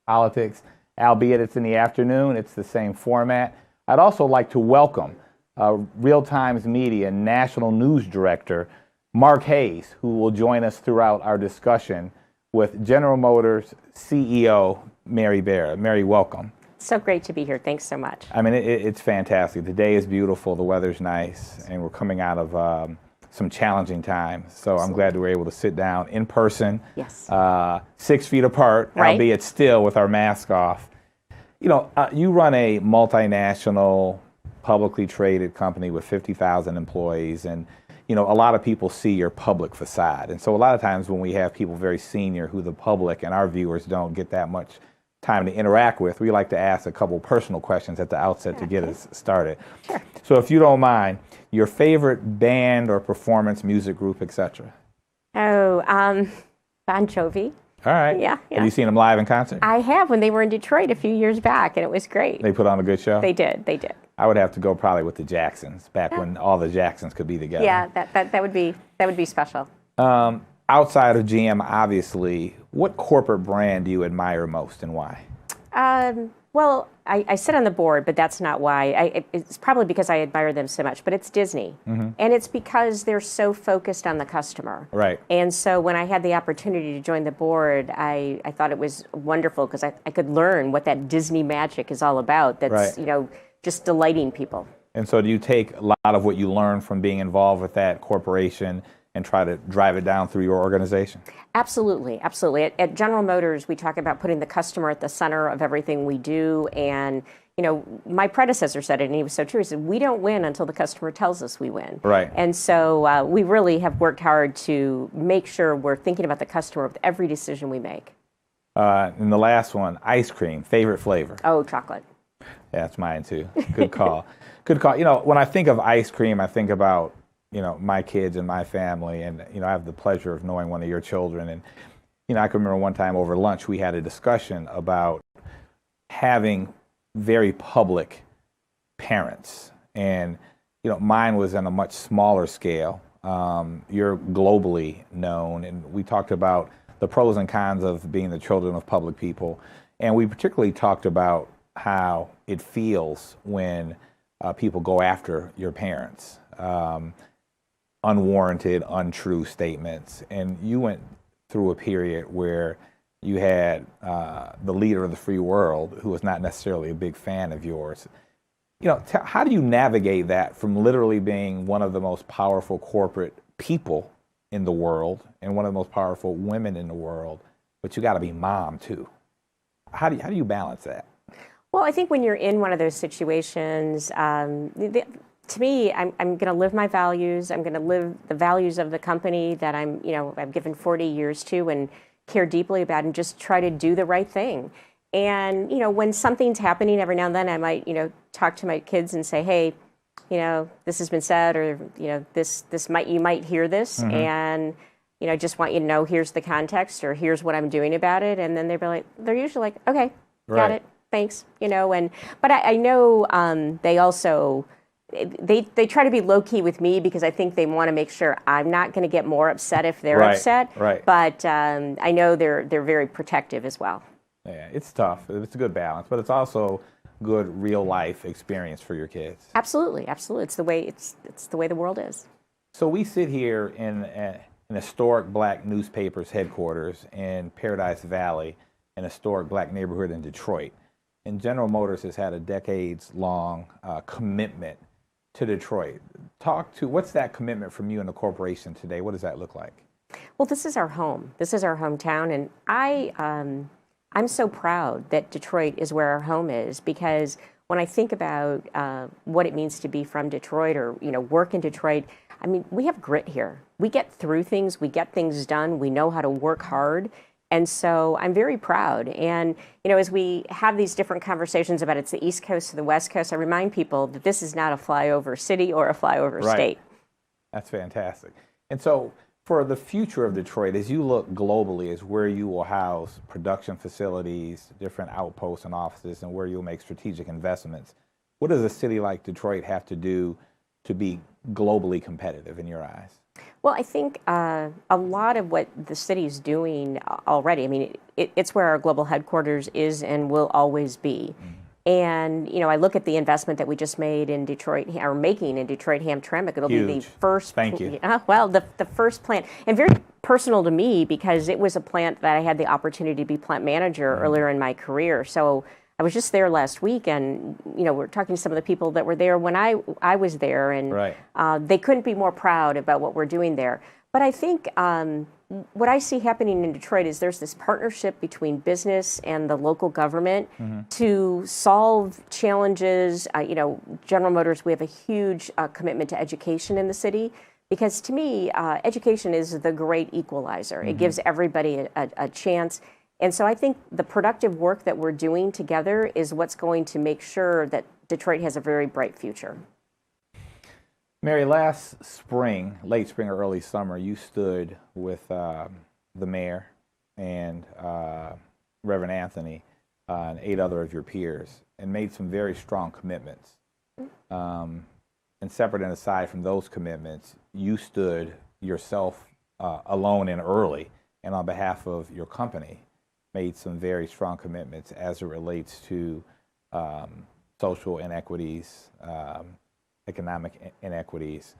Politics, albeit it's in the afternoon, it's the same format. I'd also like to welcome Real Times Media National News Director Mark Hayes, who will join us throughout our discussion with General Motors CEO Mary Barra. Mary, welcome. So great to be here. Thanks so much. I mean, it's fantastic. The day is beautiful, the weather's nice, and we're coming out of some challenging times. So I'm glad that we're able to sit down in person, yes, 6 feet apart, right, albeit still with our mask off. You know, you run a multinational, publicly traded company with 50,000 employees, and you know, a lot of people see your public facade. And so a lot of times when we have people very senior who the public and our viewers don't get that much time to interact with, we like to ask a couple personal questions at the outset to get us started. Sure. So if you don't mind, your favorite band or performance, music group, etc. Oh, Bon Jovi. All right. Yeah, yeah. Have you seen them live in concert? I have, when they were in Detroit a few years back, and it was great. They put on a good show? They did, they did. I would have to go probably with the Jacksons, back when all the Jacksons could be together. Yeah, that would be special. Outside of GM, obviously, what corporate brand do you admire most and why? Well, I sit on the board, but that's not why. It's probably because I admire them so much, but it's Disney. Mm-hmm. And it's because they're so focused on the customer. Right. And so when I had the opportunity to join the board, I thought it was wonderful because I could learn what that Disney magic is all about. That's, right, you know, just delighting people. And so do you take a lot of what you learn from being involved with that corporation and try to drive it down through your organization? Absolutely, absolutely. At General Motors, we talk about putting the customer at the center of everything we do. And, you know, my predecessor said it, and he was so true. He said, we don't win until the customer tells us we win. Right. And so we really have worked hard to make sure we're thinking about the customer with every decision we make. And the last one, ice cream, favorite flavor? Oh, chocolate. Yeah, that's mine too. Good call. Good call. You know, when I think of ice cream, I think about, you know, my kids and my family, and you know, I have the pleasure of knowing one of your children, and you know, I can remember one time over lunch we had a discussion about having very public parents, and you know, mine was on a much smaller scale. You're globally known, and we talked about the pros and cons of being the children of public people, and we particularly talked about how it feels when people go after your parents. Unwarranted, untrue statements. And you went through a period where you had the leader of the free world who was not necessarily a big fan of yours. You know, how do you navigate that from literally being one of the most powerful corporate people in the world and one of the most powerful women in the world, but you got to be mom too? How do you balance that? Well, I think when you're in one of those situations, to me, I'm going to live my values. I'm going to live the values of the company that I've given 40 years to and care deeply about, and just try to do the right thing. And, you know, when something's happening every now and then, I might, you know, talk to my kids and say, hey, you know, this has been said, or, you know, you might hear this, mm-hmm, and, you know, just want you to know, here's the context, or here's what I'm doing about it. And then they're usually like, okay, got right, it, thanks, you know. But I know they also, they try to be low key with me because I think they want to make sure I'm not going to get more upset if they're right, upset. Right. But I know they're very protective as well. Yeah, it's tough. It's a good balance, but it's also good real life experience for your kids. Absolutely, absolutely. It's the way the world is. So we sit here in an historic black newspaper's headquarters in Paradise Valley, an historic black neighborhood in Detroit. And General Motors has had a decades-long commitment to Detroit. What's that commitment from you and the corporation today? What does that look like? Well, this is our home. This is our hometown, and I'm so proud that Detroit is where our home is, because when I think about what it means to be from Detroit, or, you know, work in Detroit, I mean, we have grit here. We get through things. We get things done. We know how to work hard. And so I'm very proud. And, you know, as we have these different conversations about it's the East Coast or the West Coast, I remind people that this is not a flyover city or a flyover state. That's fantastic. And so for the future of Detroit, as you look globally as where you will house production facilities, different outposts and offices, and where you'll make strategic investments, what does a city like Detroit have to do to be globally competitive in your eyes? Well, I think a lot of what the city is doing already, I mean, it's where our global headquarters is and will always be. And, I look at the investment that we just made in Detroit, or making in Detroit-Hamtramck. It'll be the Huge. first. Thank you. Well, the first plant, and very personal to me because it was a plant that I had the opportunity to be plant manager earlier in my career. So I was just there last week, and we're talking to some of the people that were there when I was there, and Right. They couldn't be more proud about what we're doing there. But I think what I see happening in Detroit is there's this partnership between business and the local government to solve challenges. General Motors, we have a huge commitment to education in the city. Because to me, education is the great equalizer. It gives everybody a chance. And so I think the productive work that we're doing together is what's going to make sure that Detroit has a very bright future. Mary, last spring, late spring or early summer, you stood with the mayor and Reverend Anthony and 8 other of your peers and made some very strong commitments. And separate and aside from those commitments, you stood yourself alone and early, and on behalf of your company, made some very strong commitments as it relates to social inequities, economic inequities,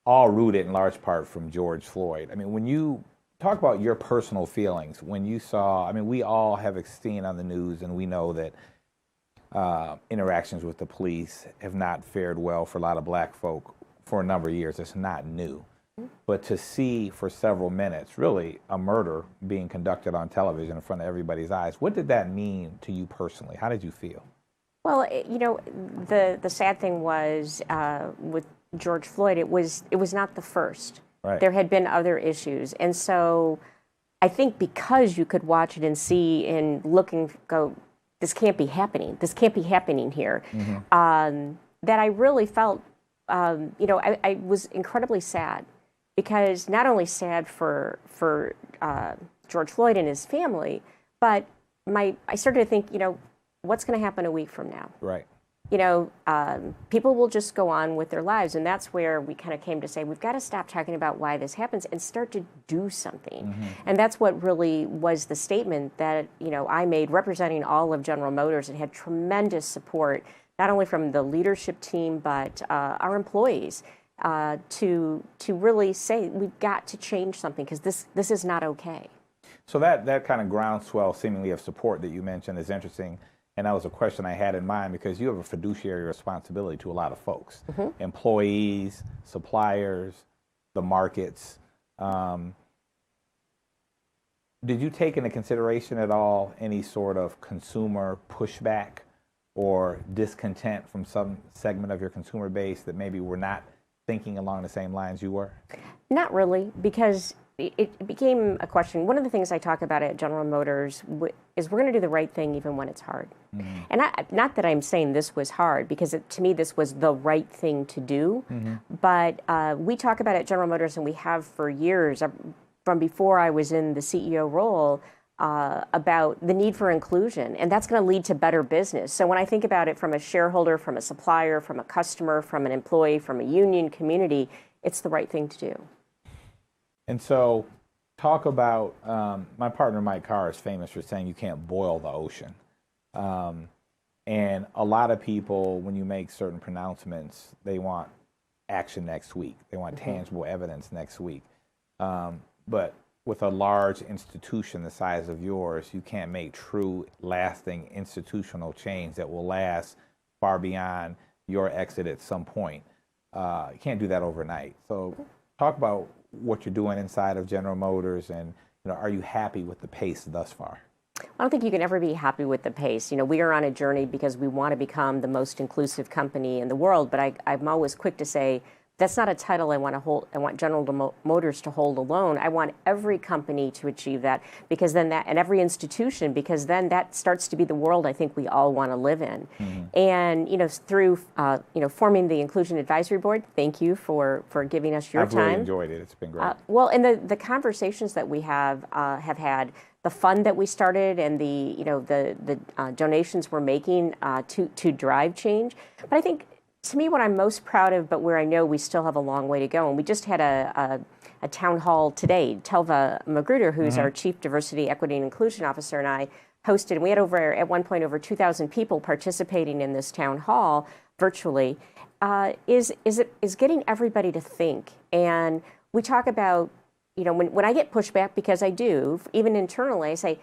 all rooted in large part from George Floyd. I mean, when you talk about your personal feelings, when you saw, I mean, we all have seen on the news, and we know that interactions with the police have not fared well for a lot of black folk for a number of years. It's not new. But to see for several minutes, really, a murder being conducted on television in front of everybody's eyes, what did that mean to you personally? How did you feel? Well, the sad thing was with George Floyd, it was not the first. Right. There had been other issues, and so I think because you could watch it and see and look and go, this can't be happening. This can't be happening here. That I really felt, I was incredibly sad, because not only sad for George Floyd and his family, but I started to think, what's going to happen a week from now? Right. People will just go on with their lives, and that's where we kind of came to say we've got to stop talking about why this happens and start to do something. And that's what really was the statement that I made, representing all of General Motors, and had tremendous support not only from the leadership team but our employees to really say we've got to change something, because this is not okay. So that kind of groundswell seemingly of support that you mentioned is interesting. And that was a question I had in mind, because you have a fiduciary responsibility to a lot of folks, employees, suppliers, the markets. Did you take into consideration at all any sort of consumer pushback or discontent from some segment of your consumer base that maybe were not thinking along the same lines you were? Not really, because it became a question. One of the things I talk about at General Motors is we're going to do the right thing even when it's hard. And not that I'm saying this was hard, because to me this was the right thing to do. But we talk about it at General Motors, and we have for years, from before I was in the CEO role, about the need for inclusion, and that's going to lead to better business. So when I think about it from a shareholder, from a supplier, from a customer, from an employee, from a union community, it's the right thing to do. And so talk about, my partner Mike Carr is famous for saying you can't boil the ocean. And a lot of people, when you make certain pronouncements, they want action next week. They want tangible evidence next week. But with a large institution the size of yours, you can't make true, lasting institutional change that will last far beyond your exit at some point. You can't do that overnight. So talk about what you're doing inside of General Motors, and are you happy with the pace thus far? I don't think you can ever be happy with the pace. We are on a journey because we want to become the most inclusive company in the world, but I'm always quick to say that's not a title I want to hold. I want General Motors to hold alone. I want every company to achieve that, because then and every institution, because then that starts to be the world I think we all want to live in. And through forming the Inclusion Advisory Board, thank you for giving us your time. I've really enjoyed it. It's been great. Well, and the conversations that we have had, the fund that we started, and the donations we're making to drive change. But I think to me, what I'm most proud of, but where I know we still have a long way to go, and we just had a town hall today. Telva Magruder, who's our Chief Diversity, Equity, and Inclusion Officer, and I hosted, and we had at one point over 2,000 people participating in this town hall virtually, is getting everybody to think. And we talk about, when I get pushback, because I do, even internally, I say,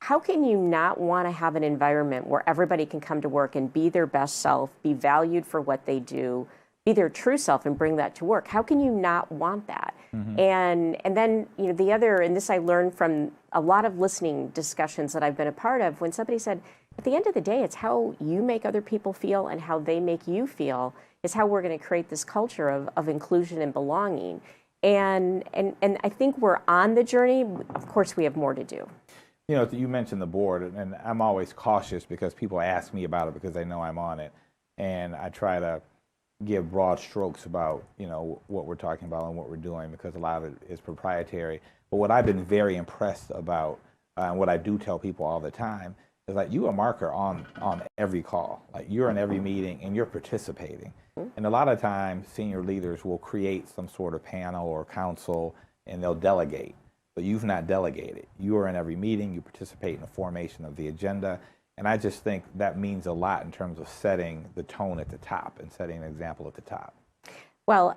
how can you not want to have an environment where everybody can come to work and be their best self, be valued for what they do, be their true self, and bring that to work? How can you not want that? And then, the other, and this I learned from a lot of listening discussions that I've been a part of, when somebody said, at the end of the day, it's how you make other people feel and how they make you feel is how we're going to create this culture of inclusion and belonging. And I think we're on the journey. Of course, we have more to do. You mentioned the board, and I'm always cautious because people ask me about it because they know I'm on it. And I try to give broad strokes about, what we're talking about and what we're doing, because a lot of it is proprietary. But what I've been very impressed about, and what I do tell people all the time, is like, you are a marker on every call. Like, you're in every meeting and you're participating. And a lot of times senior leaders will create some sort of panel or council and they'll delegate. But you've not delegated. You are in every meeting, you participate in the formation of the agenda, and I just think that means a lot in terms of setting the tone at the top and setting an example at the top. Well,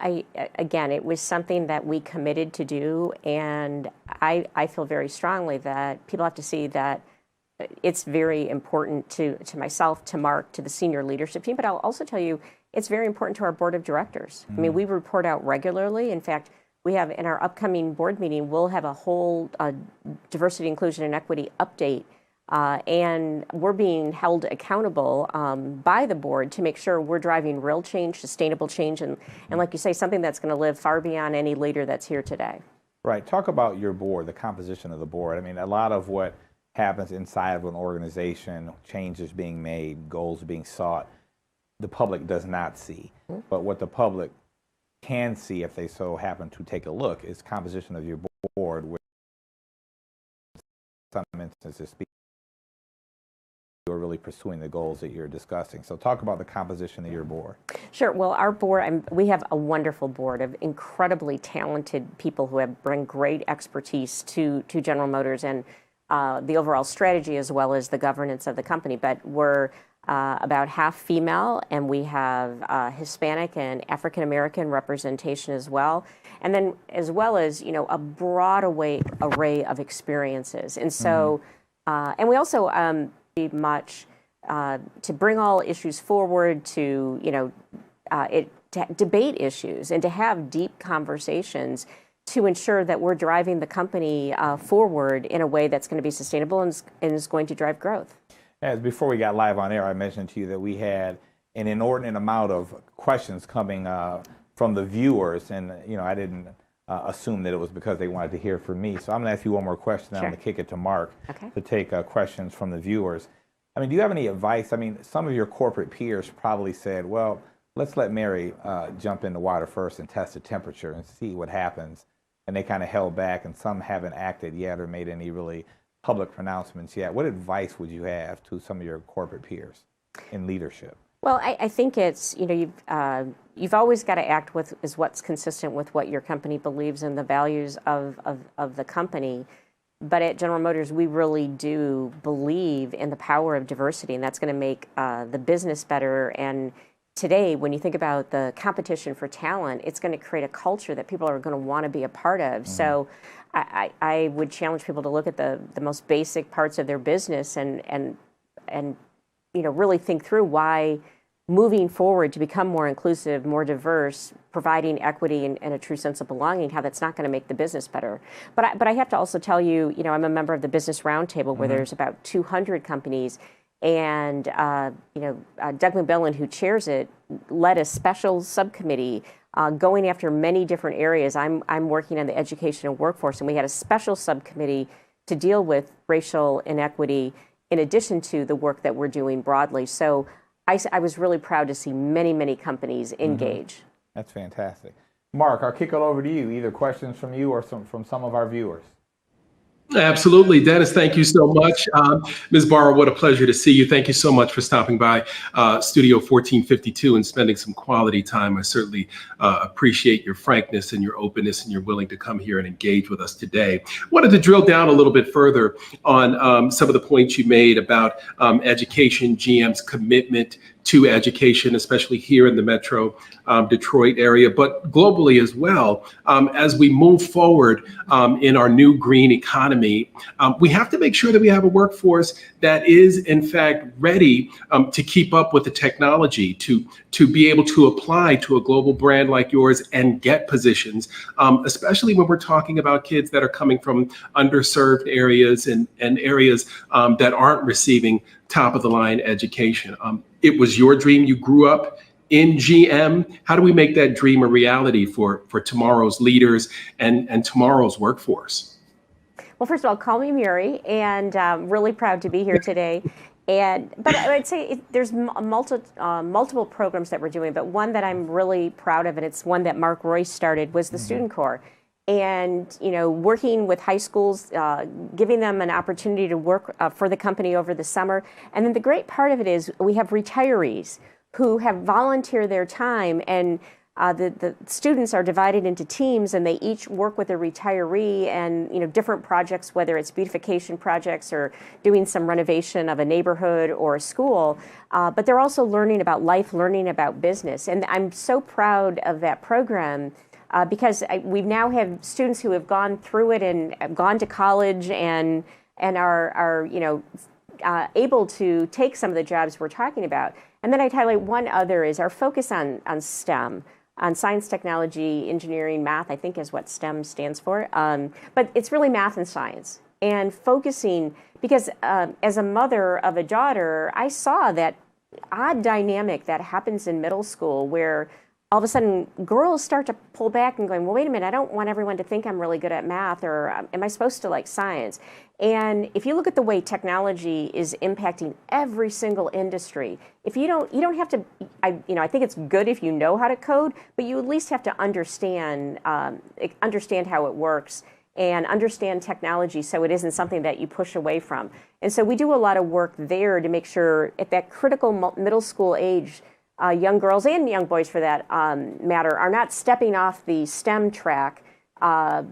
again, it was something that we committed to do, and I feel very strongly that people have to see that it's very important to myself, to Mark, to the senior leadership team, but I'll also tell you it's very important to our board of directors. I mean, we report out regularly. In fact, we have, in our upcoming board meeting, we'll have a whole diversity, inclusion, and equity update, and we're being held accountable by the board to make sure we're driving real change, sustainable change, and like you say, something that's going to live far beyond any leader that's here today. Right. Talk about your board, the composition of the board. I mean, a lot of what happens inside of an organization, changes being made, goals being sought, the public does not see. But what the public can see, if they so happen to take a look, is composition of your board, which in some instances you're really pursuing the goals that you're discussing. So talk about the composition of your board. Sure. Well, our board, we have a wonderful board of incredibly talented people who bring great expertise to General Motors and the overall strategy as well as the governance of the company. But we're about half female, and we have Hispanic and African American representation as well, and then as well as a broad array of experiences. And so, and we also very much to bring all issues forward, to to debate issues and to have deep conversations to ensure that we're driving the company forward in a way that's going to be sustainable and is going to drive growth. As before we got live on air, I mentioned to you that we had an inordinate amount of questions coming from the viewers, and I didn't assume that it was because they wanted to hear from me. So I'm going to ask you one more question. Sure. I'm going to kick it to Mark to take questions from the viewers. I mean, do you have any advice? I mean, some of your corporate peers probably said, well, let's let Mary jump in the water first and test the temperature and see what happens. And they kind of held back, and some haven't acted yet or made any really public pronouncements yet. What advice would you have to some of your corporate peers in leadership? Well, I think it's, you've always got to act with what's consistent with what your company believes and the values of the company. But at General Motors, we really do believe in the power of diversity, and that's going to make the business better. And today, when you think about the competition for talent, it's going to create a culture that people are going to want to be a part of. So I would challenge people to look at the most basic parts of their business and really think through why moving forward to become more inclusive, more diverse, providing equity and a true sense of belonging, how that's not going to make the business better. But I have to also tell you, I'm a member of the Business Roundtable where there's about 200 companies, and Doug McMillan, who chairs it, led a special subcommittee going after many different areas. I'm working on the education and workforce, and we had a special subcommittee to deal with racial inequity in addition to the work that we're doing broadly. So I was really proud to see many, many companies engage. That's fantastic. Mark, I'll kick it over to you. Either questions from you or from some of our viewers. Absolutely. Dennis, thank you so much. Ms. Barra, what a pleasure to see you. Thank you so much for stopping by Studio 1452 and spending some quality time. I certainly appreciate your frankness and your openness, and you're willing to come here and engage with us today. Wanted to drill down a little bit further on some of the points you made about education, GM's commitment to education, especially here in the Metro Detroit area, but globally as well. As we move forward in our new green economy, we have to make sure that we have a workforce that is, in fact, ready to keep up with the technology, to be able to apply to a global brand like yours and get positions, especially when we're talking about kids that are coming from underserved areas and areas that aren't receiving top of the line education. It was your dream. You grew up in GM. How do we make that dream a reality for tomorrow's leaders and tomorrow's workforce? Well, first of all, call me Mary, and really proud to be here today. But I would say there's multiple programs that we're doing, but one that I'm really proud of, and it's one that Mark Royce started, was the Student Corps. And working with high schools, giving them an opportunity to work for the company over the summer. And then the great part of it is we have retirees who have volunteered their time, and the students are divided into teams, and they each work with a retiree and different projects, whether it's beautification projects or doing some renovation of a neighborhood or a school. But they're also learning about life, learning about business. And I'm so proud of that program. Because we now have students who have gone through it and have gone to college and are able to take some of the jobs we're talking about. And then I'd highlight one other is our focus on STEM, on science, technology, engineering, math, I think is what STEM stands for. But it's really math and science. And focusing, because as a mother of a daughter, I saw that odd dynamic that happens in middle school where all of a sudden girls start to pull back and going, well, wait a minute, I don't want everyone to think I'm really good at math, or am I supposed to like science? And if you look at the way technology is impacting every single industry, if you don't have to, I think it's good if you know how to code, but you at least have to understand how it works and understand technology so it isn't something that you push away from. And so we do a lot of work there to make sure at that critical middle school age, young girls and young boys, for that matter, are not stepping off the STEM track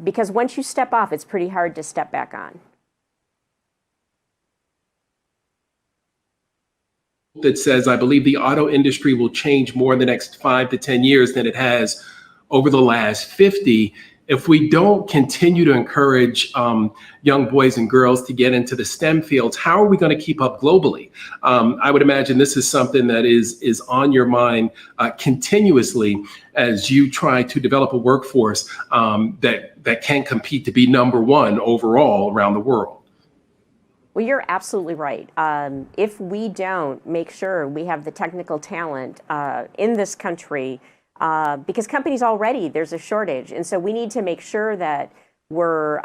because once you step off, it's pretty hard to step back on. That says, I believe the auto industry will change more in the next 5 to 10 years than it has over the last 50. If we don't continue to encourage young boys and girls to get into the STEM fields, how are we going to keep up globally? I would imagine this is something that is on your mind continuously as you try to develop a workforce that can compete to be number one overall around the world. Well, you're absolutely right. If we don't make sure we have the technical talent in this country, because companies already, there's a shortage. And so we need to make sure that we're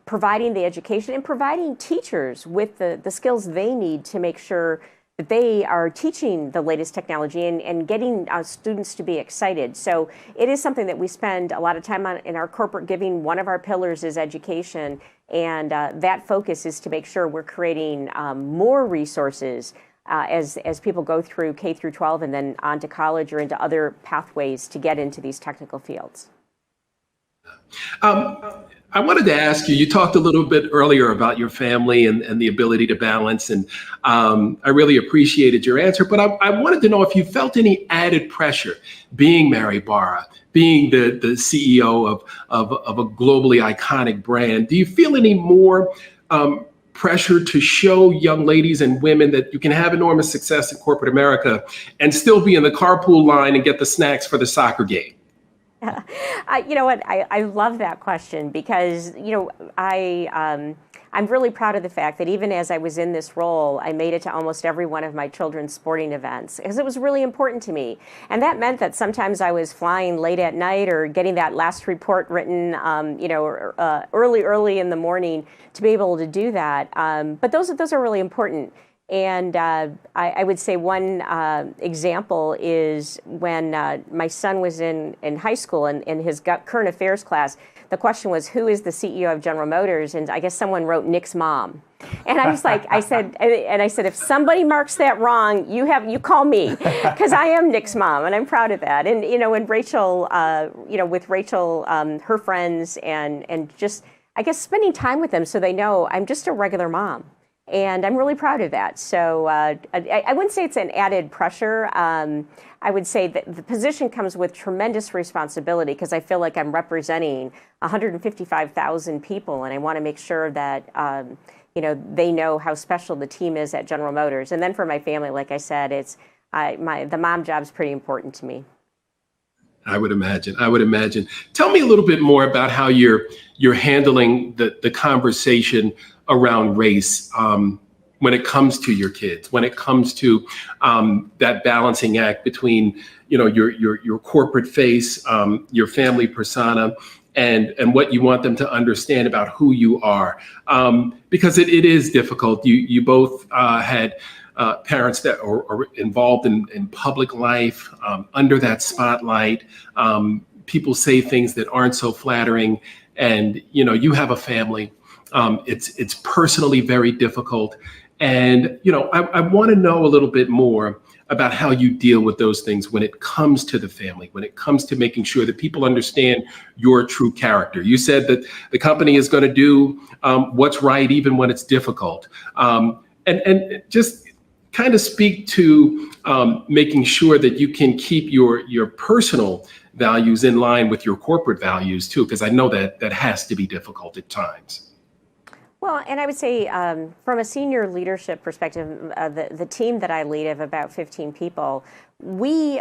providing the education and providing teachers with the skills they need to make sure that they are teaching the latest technology and getting students to be excited. So it is something that we spend a lot of time on in our corporate giving. One of our pillars is education. And that focus is to make sure we're creating more resources as people go through K through 12 and then on to college or into other pathways to get into these technical fields. I wanted to ask you, you talked a little bit earlier about your family and the ability to balance, and I really appreciated your answer, but I wanted to know if you felt any added pressure being Mary Barra, being the CEO of a globally iconic brand. Do you feel any more pressure to show young ladies and women that you can have enormous success in corporate America and still be in the carpool line and get the snacks for the soccer game? You know what? I love that question because, I'm really proud of the fact that even as I was in this role, I made it to almost every one of my children's sporting events because it was really important to me. And that meant that sometimes I was flying late at night or getting that last report written, early in the morning to be able to do that. But those are really important. And I would say one example is when my son was in high school and in his current affairs class, the question was, who is the CEO of General Motors? And I guess someone wrote Nick's mom. And I was like, I said, if somebody marks that wrong, you call me, because I am Nick's mom, and I'm proud of that. And and Rachel, with Rachel, her friends, and just, I guess, spending time with them so they know I'm just a regular mom. And I'm really proud of that. So I wouldn't say it's an added pressure. I would say that the position comes with tremendous responsibility, because I feel like I'm representing 155,000 people, and I want to make sure that they know how special the team is at General Motors. And then for my family, like I said, the mom job's pretty important to me. I would imagine. Tell me a little bit more about how you're handling the conversation around race when it comes to your kids, when it comes to that balancing act between your corporate face, your family persona, and what you want them to understand about who you are, because it is difficult. You both had parents that are involved in public life, under that spotlight. People say things that aren't so flattering, and you have a family. It's personally very difficult, and I want to know a little bit more about how you deal with those things when it comes to the family, when it comes to making sure that people understand your true character. You said that the company is going to do what's right even when it's difficult, and just kind of speak to making sure that you can keep your personal values in line with your corporate values too, because I know that has to be difficult at times. Well, and I would say from a senior leadership perspective, the team that I lead of about 15 people, we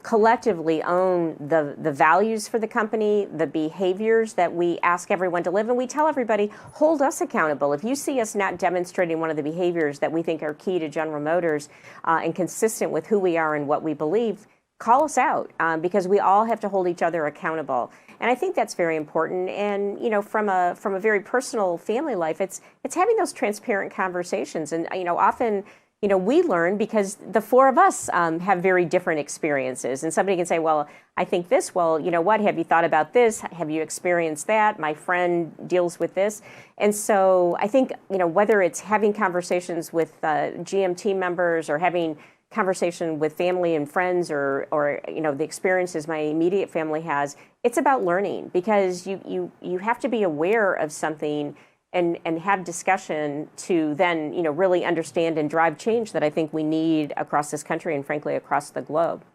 collectively own the values for the company, the behaviors that we ask everyone to live, and we tell everybody, hold us accountable. If you see us not demonstrating one of the behaviors that we think are key to General Motors and consistent with who we are and what we believe, call us out, because we all have to hold each other accountable. And I think that's very important. And from a very personal family life, it's having those transparent conversations. And often we learn because the four of us have very different experiences. And somebody can say, well, I think this. Well, what? Have you thought about this? Have you experienced that? My friend deals with this. And so I think whether it's having conversations with GM team members or having conversation with family and friends, or the experiences my immediate family has, it's about learning, because you have to be aware of something and have discussion to then really understand and drive change that I think we need across this country and frankly across the globe.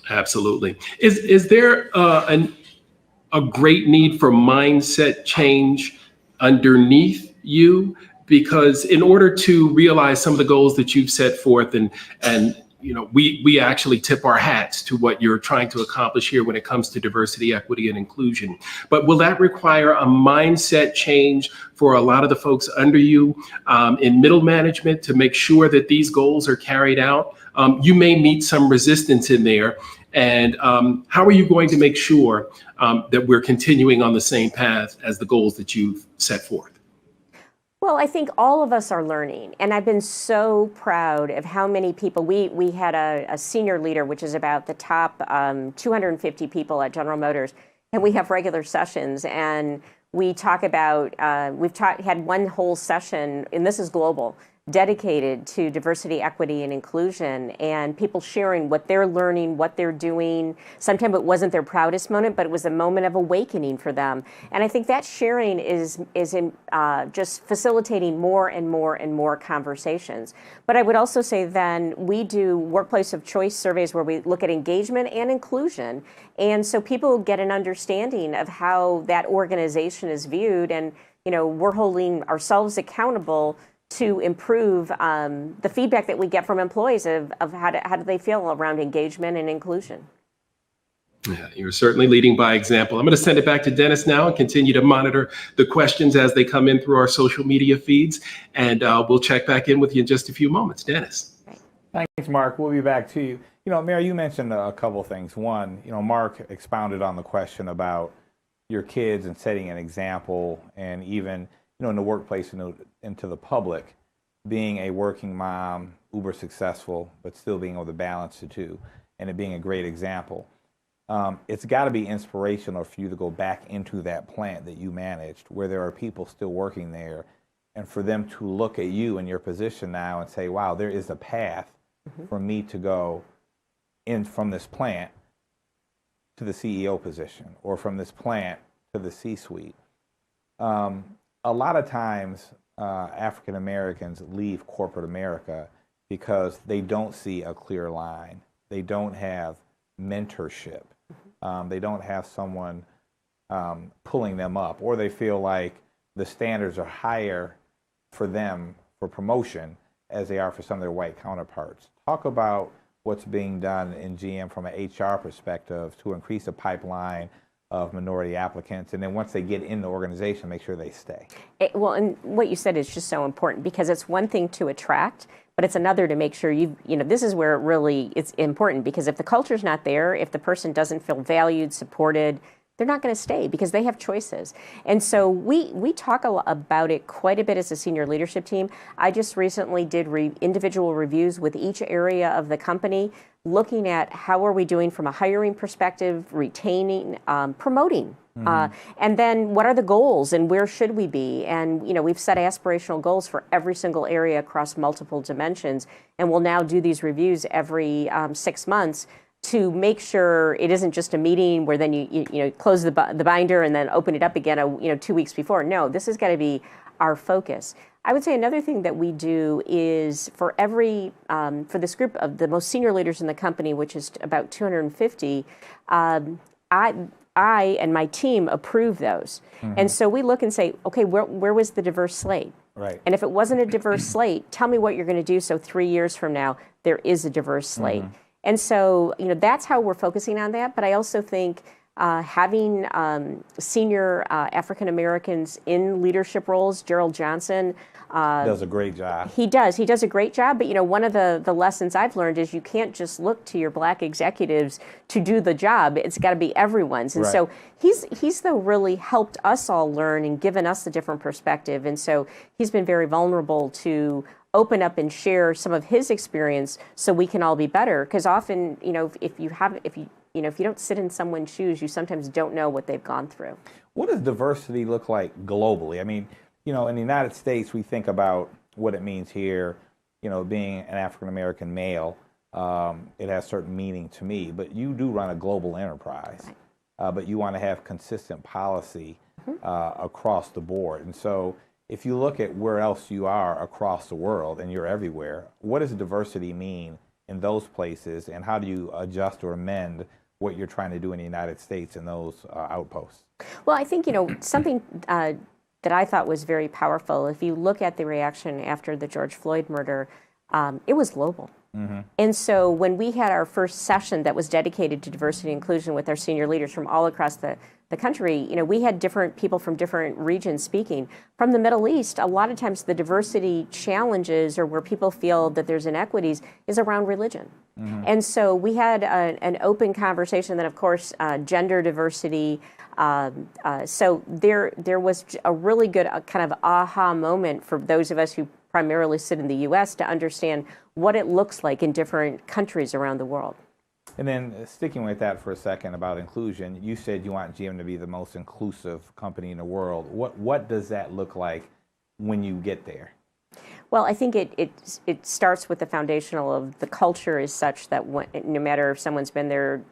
Absolutely. Is there a great need for mindset change underneath you? Because in order to realize some of the goals that you've set forth, and we actually tip our hats to what you're trying to accomplish here when it comes to diversity, equity, and inclusion. But will that require a mindset change for a lot of the folks under you in middle management to make sure that these goals are carried out? You may meet some resistance in there. And how are you going to make sure that we're continuing on the same path as the goals that you've set forth? Well, I think all of us are learning, and I've been so proud of how many people, we had a senior leader, which is about the top 250 people at General Motors, and we have regular sessions, and we talk about, had one whole session, and this is global, dedicated to diversity, equity, and inclusion, and people sharing what they're learning, what they're doing. Sometimes it wasn't their proudest moment, but it was a moment of awakening for them. And I think that sharing is just facilitating more and more and more conversations. But I would also say then we do workplace of choice surveys where we look at engagement and inclusion. And so people get an understanding of how that organization is viewed, and we're holding ourselves accountable to improve the feedback that we get from employees of how do they feel around engagement and inclusion. Yeah, you're certainly leading by example. I'm going to send it back to Dennis now and continue to monitor the questions as they come in through our social media feeds. And we'll check back in with you in just a few moments. Dennis. Thanks, Mark. We'll be back to you. Mary, you mentioned a couple of things. One, Mark expounded on the question about your kids and setting an example, and even in the workplace and to the public, being a working mom, uber successful, but still being able to balance the two, and it being a great example. it's got to be inspirational for you to go back into that plant that you managed, where there are people still working there, and for them to look at you in your position now and say, wow, there is a path for me to go in from this plant to the CEO position, or from this plant to the C-suite. A lot of times, African Americans leave corporate America because they don't see a clear line. They don't have mentorship. They don't have someone pulling them up, or they feel like the standards are higher for them for promotion as they are for some of their white counterparts. Talk about what's being done in GM from an HR perspective to increase the pipeline of minority applicants, and then once they get in the organization, make sure they stay. Well, and what you said is just so important, because it's one thing to attract, but it's another to make sure this is where it's important, because if the culture's not there, if the person doesn't feel valued, supported, they're not going to stay because they have choices. And so we talk about it quite a bit as a senior leadership team. I just recently did individual reviews with each area of the company, looking at how are we doing from a hiring perspective, retaining, promoting. And then what are the goals and where should we be? And we've set aspirational goals for every single area across multiple dimensions. And we'll now do these reviews every 6 months to make sure it isn't just a meeting where then you close the binder and then open it up again 2 weeks before. No, this has got to be our focus. I would say another thing that we do is for this group of the most senior leaders in the company, which is about 250, I and my team approve those. And so we look and say, okay, where was the diverse slate? Right. And if it wasn't a diverse slate, tell me what you're going to do so 3 years from now there is a diverse slate. And so, that's how we're focusing on that. But I also think having senior African Americans in leadership roles, Gerald Johnson does a great job. He does a great job. But one of the lessons I've learned is you can't just look to your Black executives to do the job. It's got to be everyone's. And so he's though really helped us all learn and given us a different perspective. And so he's been very vulnerable to open up and share some of his experience so we can all be better. Because often, if you don't sit in someone's shoes, you sometimes don't know what they've gone through. What does diversity look like globally? I mean, in the United States, we think about what it means here, being an African American male. It has certain meaning to me, but you do run a global enterprise, but you want to have consistent policy across the board. And so if you look at where else you are across the world, and you're everywhere, what does diversity mean in those places, and how do you adjust or amend what you're trying to do in the United States in those outposts? Well, I think, something that I thought was very powerful, if you look at the reaction after the George Floyd murder, it was global. And so when we had our first session that was dedicated to diversity and inclusion with our senior leaders from all across the country, we had different people from different regions speaking. From the Middle East, a lot of times the diversity challenges, or where people feel that there's inequities, is around religion. And so we had an open conversation, then of course gender diversity. So there was a really good kind of aha moment for those of us who primarily sit in the U.S. to understand what it looks like in different countries around the world. And then sticking with that for a second about inclusion, you said you want GM to be the most inclusive company in the world. What does that look like when you get there? Well, I think it starts with the foundational of the culture is such that no matter if someone's been there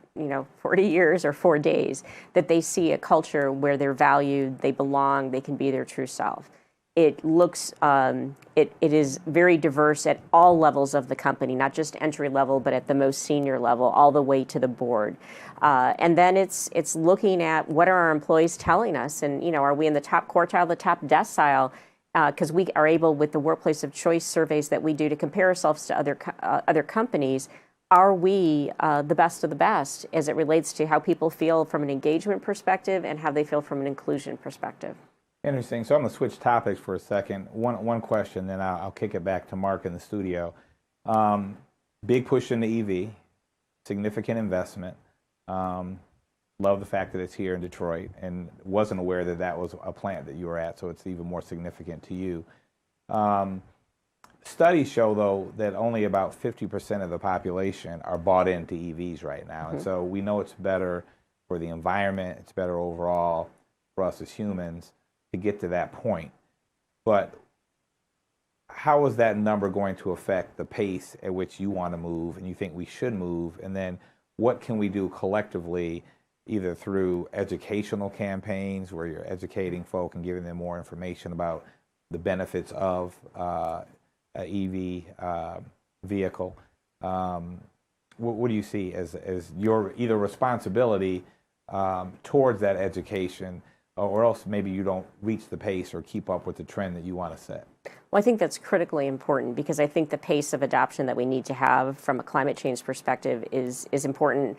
40 years or 4 days, that they see a culture where they're valued, they belong, they can be their true self. It looks, it is very diverse at all levels of the company, not just entry level, but at the most senior level, all the way to the board. And then it's looking at what are our employees telling us, and are we in the top quartile, the top decile? Because we are able, with the workplace of choice surveys that we do, to compare ourselves to other companies. Are we the best of the best as it relates to how people feel from an engagement perspective and how they feel from an inclusion perspective? Interesting. So I'm going to switch topics for a second. One question, then I'll kick it back to Mark in the studio. Big push into EV, significant investment. Love the fact that it's here in Detroit, and wasn't aware that that was a plant that you were at, so it's even more significant to you. Studies show, though, that only about 50% of the population are bought into EVs right now. And so we know it's better for the environment, it's better overall for us as humans to get to that point. But how is that number going to affect the pace at which you want to move and you think we should move? And then what can we do collectively, either through educational campaigns where you're educating folk and giving them more information about the benefits of an EV vehicle? What do you see as your either responsibility towards that education, or else maybe you don't reach the pace or keep up with the trend that you want to set? Well, I think that's critically important, because I think the pace of adoption that we need to have from a climate change perspective is important,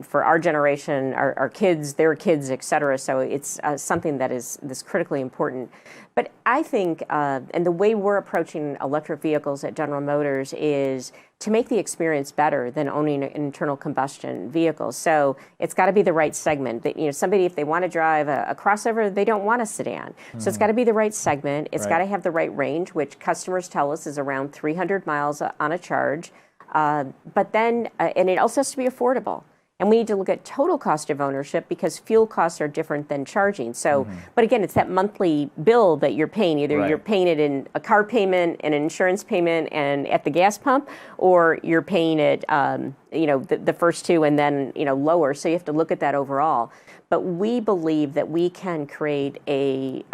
for our generation, our kids, their kids, et cetera. So it's something that is critically important. But I think, and the way we're approaching electric vehicles at General Motors is to make the experience better than owning an internal combustion vehicle. So it's got to be the right segment. That, somebody, if they want to drive a crossover, they don't want a sedan. So it's got to be the right segment. It's got to have the right range, which customers tell us is around 300 miles on a charge. But then, and it also has to be affordable. And we need to look at total cost of ownership, because fuel costs are different than charging. So, but again, it's that monthly bill that you're paying. Either you're paying it in a car payment, an insurance payment, and at the gas pump, or you're paying it, the first two and then, lower. So you have to look at that overall. But we believe that we can create a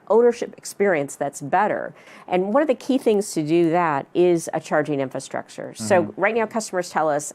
ownership experience that's better. And one of the key things to do that is a charging infrastructure. So right now, customers tell us,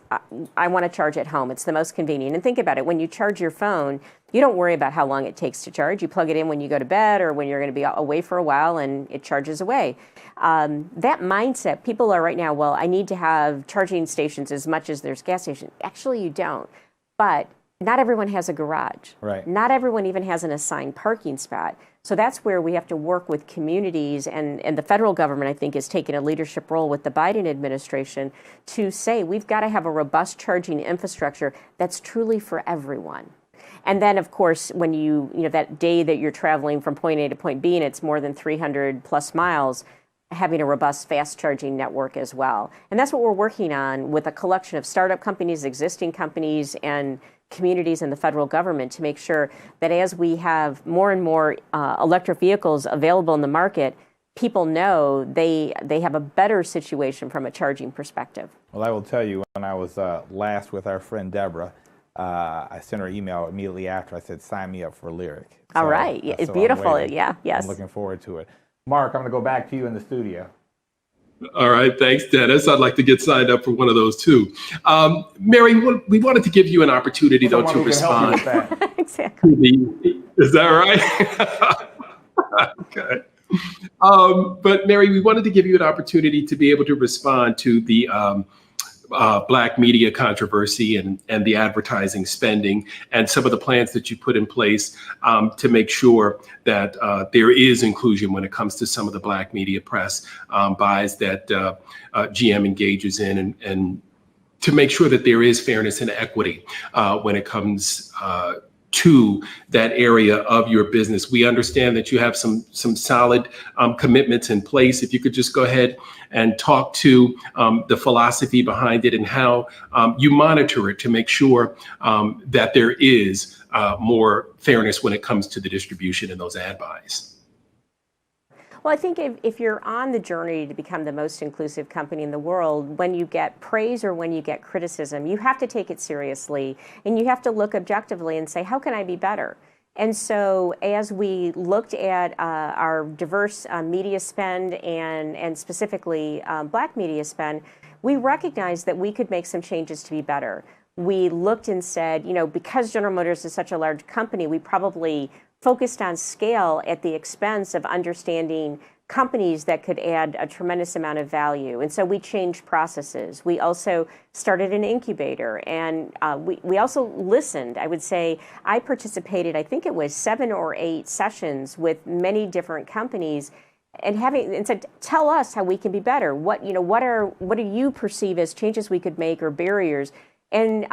I want to charge at home. It's the most convenient. And think about it. When you charge your phone, you don't worry about how long it takes to charge. You plug it in when you go to bed or when you're going to be away for a while, and it charges away. That mindset, people are right now, well, I need to have charging stations as much as there's gas stations. Actually, you don't. But not everyone has a garage. Not everyone even has an assigned parking spot. So that's where we have to work with communities, and the federal government, I think, is taking a leadership role with the Biden administration to say we've got to have a robust charging infrastructure that's truly for everyone. And then, of course, when that day that you're traveling from point A to point B and it's more than 300 plus miles, having a robust fast charging network as well. And that's what we're working on with a collection of startup companies, existing companies, and communities in the federal government to make sure that as we have more and more electric vehicles available in the market, people know they have a better situation from a charging perspective. Well, I will tell you, when I was last with our friend Deborah, I sent her an email immediately after. I said, sign me up for Lyric. All right. It's beautiful. Yes. I'm looking forward to it. Mark, I'm going to go back to you in the studio. All right. Thanks, Dennis. I'd like to get signed up for one of those too. Mary, we wanted to give you an opportunity, though, to respond. Exactly. Is that right? Okay. But Mary, we wanted to give you an opportunity to be able to respond to the Black media controversy and the advertising spending and some of the plans that you put in place to make sure that there is inclusion when it comes to some of the Black media press buys that GM engages in, and to make sure that there is fairness and equity when it comes to that area of your business. We understand that you have some solid commitments in place. If you could just go ahead and talk to the philosophy behind it and how you monitor it to make sure that there is more fairness when it comes to the distribution and those ad buys. Well, I think if you're on the journey to become the most inclusive company in the world, when you get praise or when you get criticism, you have to take it seriously, and you have to look objectively and say, how can I be better? And so as we looked at our diverse media spend and specifically Black media spend, we recognized that we could make some changes to be better. We looked and said, because General Motors is such a large company, we probably focused on scale at the expense of understanding companies that could add a tremendous amount of value. And so we changed processes. We also started an incubator, and we also listened. I would say I participated, I think it was 7 or 8 sessions with many different companies, and said, tell us how we can be better. What do you perceive as changes we could make or barriers? And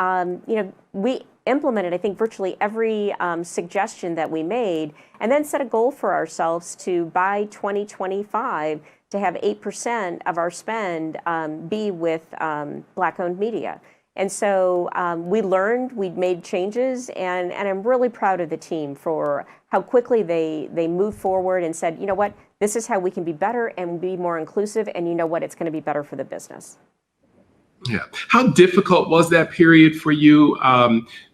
implemented, I think, virtually every suggestion that we made, and then set a goal for ourselves to, by 2025, to have 8% of our spend be with Black-owned media. And so we learned, we made changes, and I'm really proud of the team for how quickly they moved forward and said, you know what, this is how we can be better and be more inclusive, and you know what, it's going to be better for the business. Yeah. How difficult was that period for you?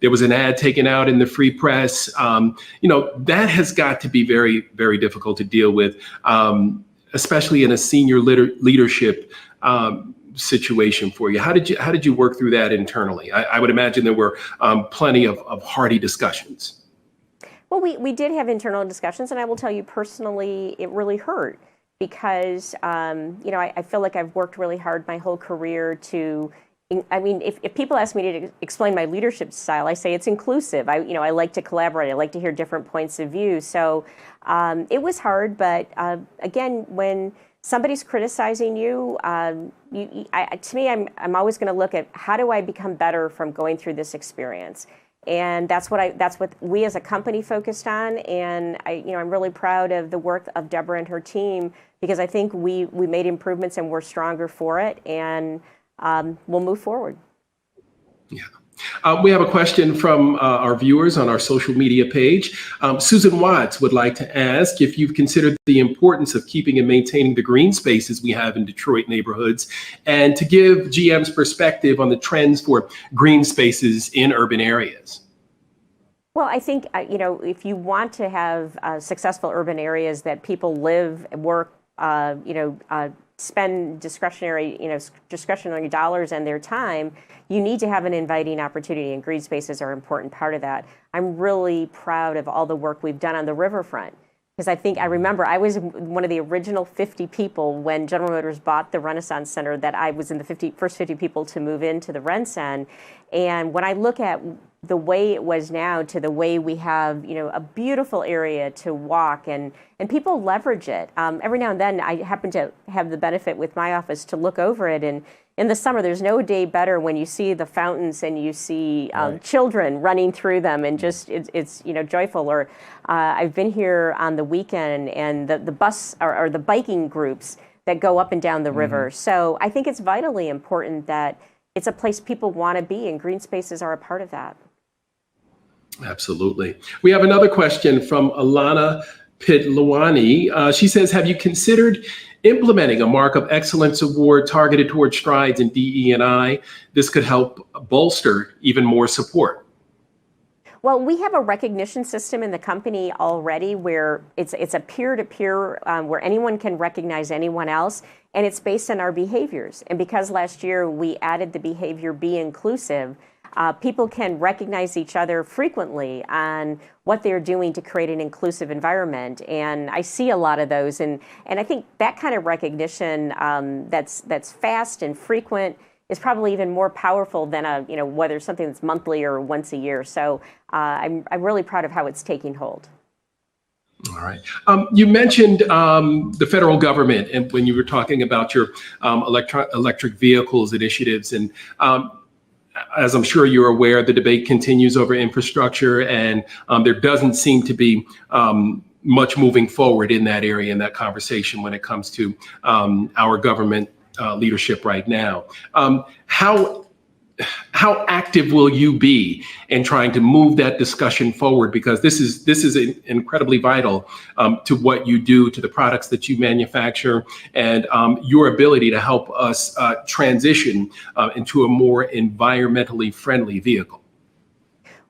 There was an ad taken out in the free press. That has got to be very, very difficult to deal with, especially in a senior leadership situation for you. How did you work through that internally? I would imagine there were plenty of hearty discussions. Well, we did have internal discussions, and I will tell you personally, it really hurt because, I feel like I've worked really hard my whole career to, if people ask me to explain my leadership style, I say it's inclusive. I like to collaborate. I like to hear different points of view. So it was hard, but again, when somebody's criticizing you, to me, I'm always going to look at how do I become better from going through this experience. And that's what we as a company focused on. And I'm really proud of the work of Deborah and her team, because I think we made improvements and we're stronger for it. And we'll move forward. Yeah. We have a question from our viewers on our social media page. Susan Watts would like to ask if you've considered the importance of keeping and maintaining the green spaces we have in Detroit neighborhoods, and to give GM's perspective on the trends for green spaces in urban areas. Well, I think, if you want to have successful urban areas that people live, work, spend discretionary dollars and their time, you need to have an inviting opportunity, and green spaces are an important part of that. I'm really proud of all the work we've done on the riverfront, because I remember I was one of the original 50 people when General Motors bought the Renaissance Center, that I was in the first 50 people to move into the RenCen. And when I look at the way it was now to the way we have, a beautiful area to walk, and people leverage it. Every now and then I happen to have the benefit with my office to look over it, and in the summer there's no day better when you see the fountains and you see children running through them, and just it's joyful. Or I've been here on the weekend, and the bus or the biking groups that go up and down the river. So I think it's vitally important that it's a place people want to be, and green spaces are a part of that. Absolutely. We have another question from Alana Pitlawani. She says, have you considered implementing a Mark of Excellence award targeted toward strides in DE&I? This could help bolster even more support. Well, we have a recognition system in the company already where it's a peer-to-peer where anyone can recognize anyone else, and it's based on our behaviors. And because last year we added the behavior be inclusive, people can recognize each other frequently on what they're doing to create an inclusive environment. And I see a lot of those. And I think that kind of recognition that's fast and frequent is probably even more powerful than whether something that's monthly or once a year. So I'm really proud of how it's taking hold. All right. You mentioned the federal government, and when you were talking about your electric vehicles initiatives, and as I'm sure you're aware, the debate continues over infrastructure, and there doesn't seem to be much moving forward in that area, in that conversation, when it comes to our government leadership right now. How active will you be in trying to move that discussion forward? Because this is incredibly vital to what you do, to the products that you manufacture, and your ability to help us transition into a more environmentally friendly vehicle.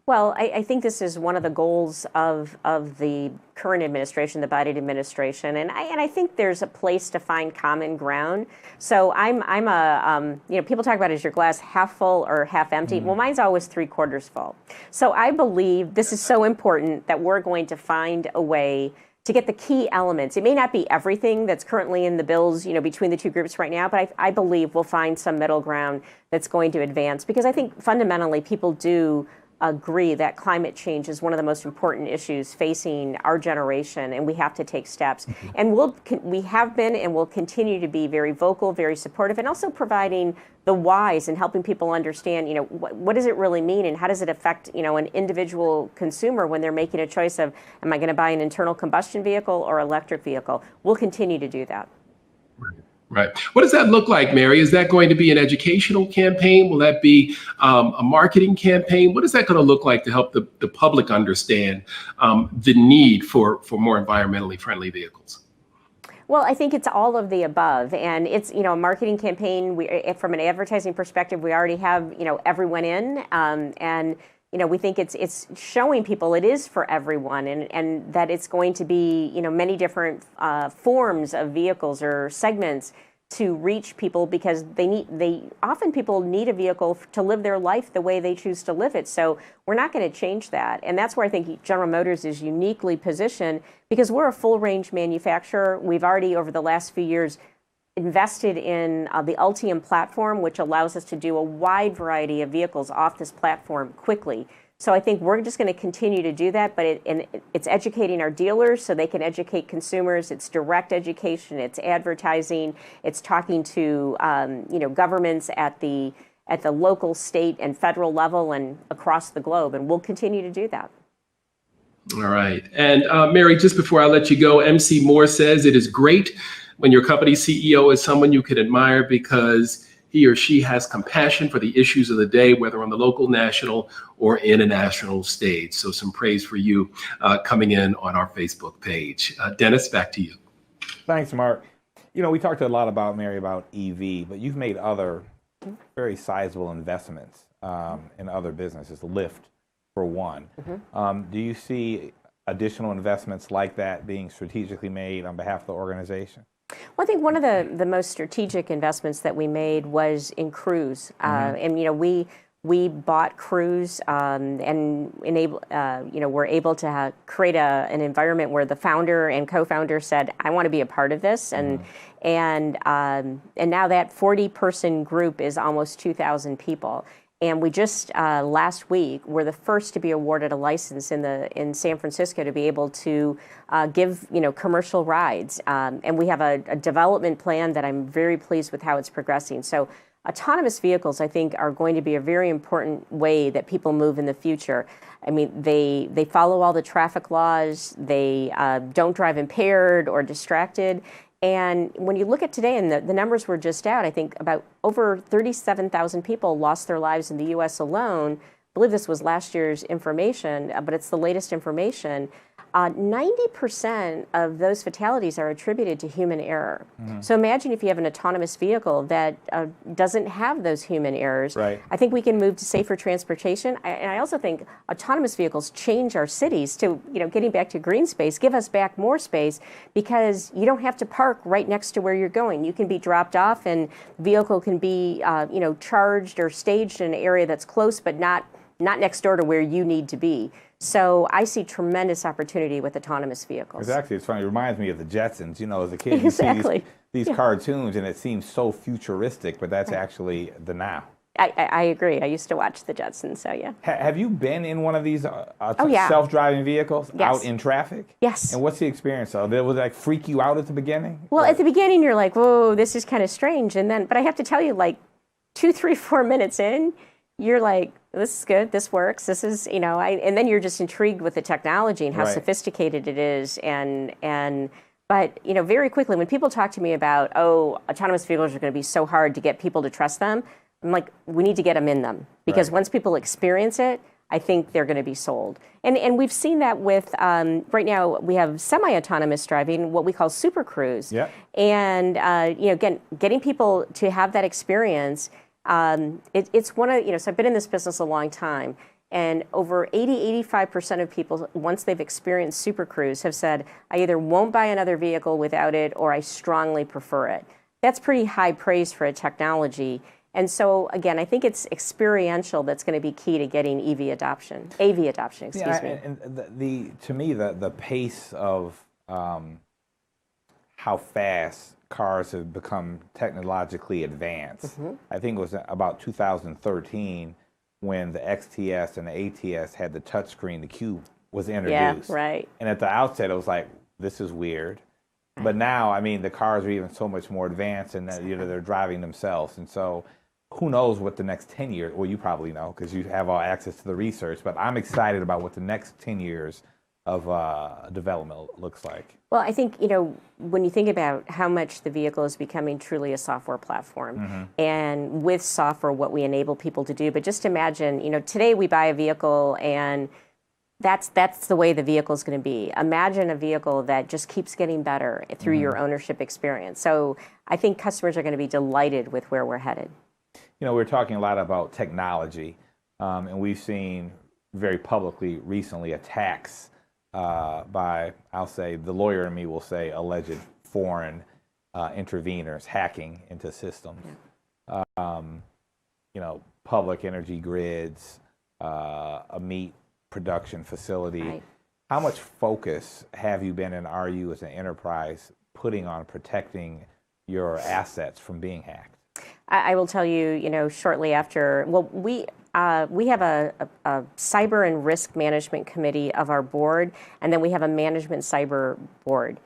Well, I think this is one of the goals of the current administration, the Biden administration, and I think there's a place to find common ground. So I'm a people talk about, is your glass half full or half empty? Well, mine's always 3/4 full. So I believe this is so important that we're going to find a way to get the key elements. It may not be everything that's currently in the bills, between the two groups right now, but I believe we'll find some middle ground that's going to advance, because I think fundamentally people do agree that climate change is one of the most important issues facing our generation, and we have to take steps. And we have been and will continue to be very vocal, very supportive, and also providing the whys and helping people understand, what does it really mean and how does it affect, an individual consumer when they're making a choice of, am I going to buy an internal combustion vehicle or electric vehicle? We'll continue to do that. Right. What does that look like, Mary? Is that going to be an educational campaign? Will that be a marketing campaign? What is that going to look like to help the public understand the need for more environmentally friendly vehicles? Well, I think it's all of the above, and it's a marketing campaign. From an advertising perspective, we already have everyone in, and we think it's showing people it is for everyone, and that it's going to be many different forms of vehicles or segments to reach people, because often people need a vehicle to live their life the way they choose to live it. So we're not going to change that. And that's where I think General Motors is uniquely positioned, because we're a full range manufacturer. We've already, over the last few years, invested in the Ultium platform, which allows us to do a wide variety of vehicles off this platform quickly. So I think we're just going to continue to do that, but it's educating our dealers so they can educate consumers. It's direct education. It's advertising. It's talking to governments at the local, state, and federal level and across the globe, and we'll continue to do that. All right. And Mary, just before I let you go, MC Moore says it is great when your company's CEO is someone you can admire because he or she has compassion for the issues of the day, whether on the local, national, or international stage. So some praise for you coming in on our Facebook page. Dennis, back to you. Thanks, Mark. We talked a lot about, Mary, about EV, but you've made other very sizable investments in other businesses, Lyft for one. Do you see additional investments like that being strategically made on behalf of the organization? Well, I think one of the most strategic investments that we made was in Cruise, and we bought Cruise and we're able to create an environment where the founder and co-founder said, "I want to be a part of this," and now that 40-person group is almost 2,000 people. And we just last week were the first to be awarded a license in San Francisco to be able to give commercial rides. And we have a development plan that I'm very pleased with how it's progressing. So autonomous vehicles, I think, are going to be a very important way that people move in the future. I mean, they follow all the traffic laws. They don't drive impaired or distracted. And when you look at today, and the numbers were just out, I think about over 37,000 people lost their lives in the U.S. alone. I believe this was last year's information, but it's the latest information. 90% of those fatalities are attributed to human error. So imagine if you have an autonomous vehicle that doesn't have those human errors. Right. I think we can move to safer transportation. And I also think autonomous vehicles change our cities to, getting back to green space, give us back more space, because you don't have to park right next to where you're going. You can be dropped off, and the vehicle can be, charged or staged in an area that's close, but not next door to where you need to be. So I see tremendous opportunity with autonomous vehicles. It's funny. It reminds me of the Jetsons. As a kid, you Exactly. see these cartoons, and it seems so futuristic, but that's actually the now. I agree. I used to watch the Jetsons, so yeah. Have you been in one of these yeah. self-driving vehicles Yes. out in traffic? Yes. And what's the experience of it? Was it freak you out at the beginning? Well, at the beginning, you're like, whoa, this is kind of strange. But I have to tell you, 2, 3, 4 minutes in, you're like, this is good, this works, this is, and then you're just intrigued with the technology and how Right. sophisticated it is. But very quickly, when people talk to me about, autonomous vehicles are going to be so hard to get people to trust them, I'm like, we need to get them in them. Because Right. once people experience it, I think they're going to be sold. And we've seen that with, right now, we have semi-autonomous driving, what we call Super Cruise. Yeah. And, again, getting people to have that experience, it's one of, so I've been in this business a long time, and over 85% of people, once they've experienced Super Cruise, have said, I either won't buy another vehicle without it, or I strongly prefer it. That's pretty high praise for a technology. And so, again, I think it's experiential that's going to be key to getting AV adoption, excuse me. And to me, the pace of how fast cars have become technologically advanced. I think it was about 2013 when the XTS and the ATS had the touchscreen, the Cube was introduced. Yeah, right. And at the outset, it was like, this is weird. But now, I mean, the cars are even so much more advanced, and they're driving themselves. And so, who knows what the next 10 years? Well, you probably know because you have all access to the research. But I'm excited about what the next 10 years of development looks like. Well, I think, when you think about how much the vehicle is becoming truly a software platform, and with software, what we enable people to do. But just imagine, today we buy a vehicle and that's the way the vehicle is going to be. Imagine a vehicle that just keeps getting better through your ownership experience. So I think customers are going to be delighted with where we're headed. We're talking a lot about technology, and we've seen very publicly recently attacks by, I'll say, the lawyer in me will say, alleged foreign interveners hacking into systems. Yeah. Public energy grids, a meat production facility. Right. How much focus have you been and are you as an enterprise putting on protecting your assets from being hacked? I will tell you, shortly after, we have a cyber and risk management committee of our board, and then we have a management cyber board.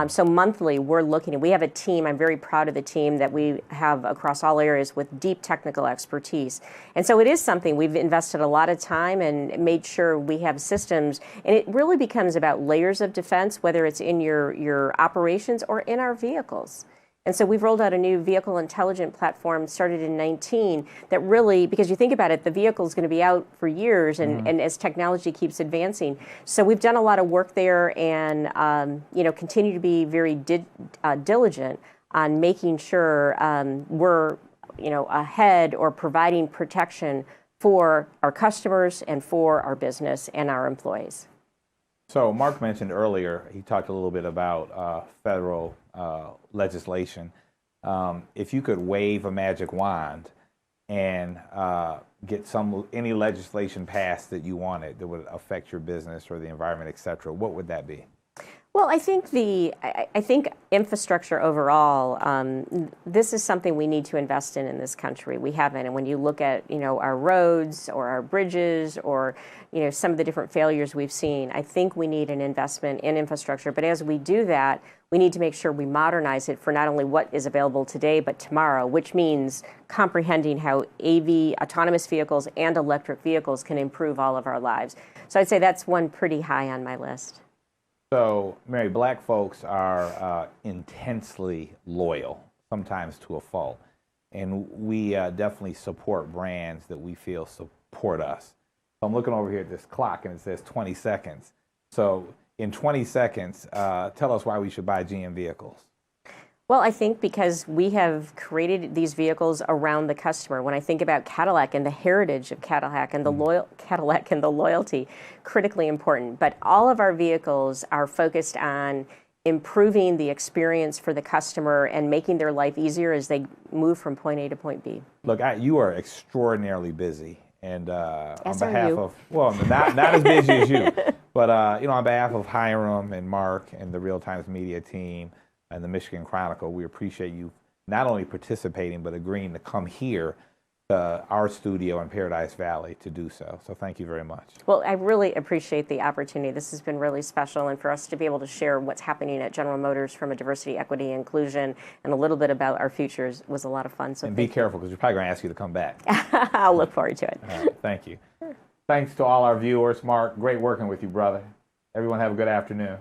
So monthly, we're looking, and we have a team. I'm very proud of the team that we have across all areas with deep technical expertise. And so it is something we've invested a lot of time and made sure we have systems. And it really becomes about layers of defense, whether it's in your operations or in our vehicles. And so we've rolled out a new vehicle intelligent platform, started in 2019, that really, because you think about it, the vehicle is going to be out for years, and as technology keeps advancing. So we've done a lot of work there, and continue to be very diligent on making sure we're ahead or providing protection for our customers and for our business and our employees. So Mark mentioned earlier, he talked a little bit about federal legislation. If you could wave a magic wand and get any legislation passed that you wanted that would affect your business or the environment, et cetera, what would that be? Well, I think infrastructure overall, this is something we need to invest in this country. We haven't, and when you look at our roads or our bridges or some of the different failures we've seen, I think we need an investment in infrastructure. But as we do that, we need to make sure we modernize it for not only what is available today but tomorrow, which means comprehending how AV, autonomous vehicles, and electric vehicles can improve all of our lives. So I'd say that's one pretty high on my list. So, Mary, black folks are intensely loyal, sometimes to a fault. And we definitely support brands that we feel support us. So I'm looking over here at this clock, and it says 20 seconds. So in 20 seconds, tell us why we should buy GM vehicles. Well, I think because we have created these vehicles around the customer. When I think about Cadillac and the heritage of Cadillac and the loyalty, critically important. But all of our vehicles are focused on improving the experience for the customer and making their life easier as they move from point A to point B. Look, you are extraordinarily busy, and on behalf of, well, not as busy as you, but on behalf of Hiram and Mark and the Real Times Media team and the Michigan Chronicle, we appreciate you not only participating, but agreeing to come here to our studio in Paradise Valley to do so. So thank you very much. Well, I really appreciate the opportunity. This has been really special, and for us to be able to share what's happening at General Motors from a diversity, equity, inclusion, and a little bit about our futures was a lot of fun. So and be careful, because we're probably going to ask you to come back. I'll look forward to it. All right, thank you. Thanks to all our viewers. Mark, great working with you, brother. Everyone have a good afternoon.